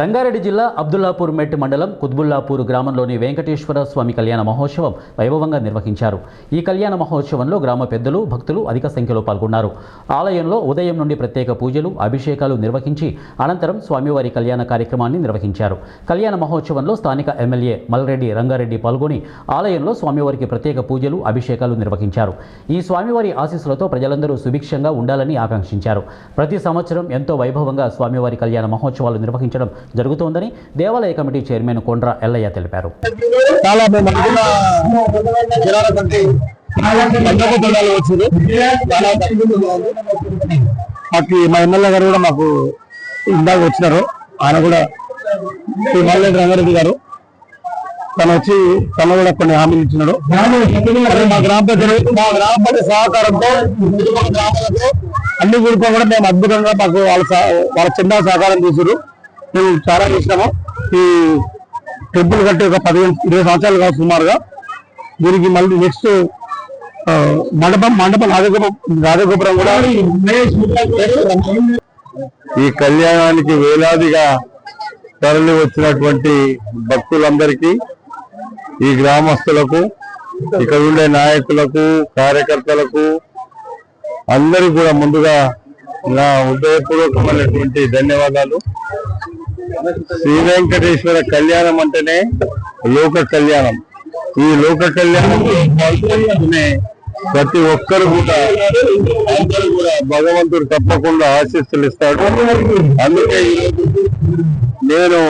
రంగారెడ్డి జిల్లా అబ్దుల్లాపూర్ మెట్ మండలం కుత్బుల్లాపూర్ గ్రామంలోని వెంకటేశ్వర స్వామి కళ్యాణ మహోత్సవం వైభవంగా నిర్వహించారు. ఈ కళ్యాణ మహోత్సవంలో గ్రామ పెద్దలు, భక్తులు అధిక సంఖ్యలో పాల్గొన్నారు. ఆలయంలో ఉదయం నుండి ప్రత్యేక పూజలు, అభిషేకాలు నిర్వహించి అనంతరం స్వామివారి కళ్యాణ కార్యక్రమాన్ని నిర్వహించారు. కళ్యాణ మహోత్సవంలో స్థానిక ఎమ్మెల్యే మల్రెడ్డి రంగారెడ్డి పాల్గొని ఆలయంలో స్వామివారికి ప్రత్యేక పూజలు, అభిషేకాలు నిర్వహించారు. ఈ స్వామివారి ఆశీస్సులతో ప్రజలందరూ సుభిక్షంగా ఉండాలని ఆకాంక్షించారు. ప్రతి సంవత్సరం ఎంతో వైభవంగా స్వామివారి కళ్యాణ మహోత్సవాలు నిర్వహించడం జరుగుతోందని దేవాలయ కమిటీ చైర్మన్ కొండ్ర ఎల్లయ్య తెలిపారు. మా ఎమ్మెల్యే గారు కూడా మాకు ఇందాక వచ్చినారు. ఆయన కూడా మల్రెడ్డి రంగారెడ్డి గారు తను కూడా కొన్ని హామీలు ఇచ్చినాడు. మా గ్రామ పంచాయతీ సహకారంతో అన్ని గుడిపో కూడా మేము అద్భుతంగా మాకు వాళ్ళ చిన్న సహకారం తీసుకురు. మేము చాలా చేసినాము. ఈ టెంపుల్ కట్టి ఒక 15-20 సంవత్సరాలు కాదు సుమారుగా. దీనికి మళ్ళీ నెక్స్ట్ మండపం రాజగోపురం కూడా. ఈ కళ్యాణానికి వేలాదిగా తరలి వచ్చినటువంటి భక్తులందరికీ, ఈ గ్రామస్తులకు, ఇక్కడ ఉండే నాయకులకు, కార్యకర్తలకు అందరికీ కూడా ముందుగా నా హృదయపూర్వకమైనటువంటి ధన్యవాదాలు. శ్రీ వెంకటేశ్వర కళ్యాణం అంటేనే లోక కళ్యాణం. ఈ లోక కళ్యాణం ప్రతి ఒక్కరు కూడా భగవంతుడు తప్పకుండా ఆశీస్సులు ఇస్తాడు. అందుకే నేను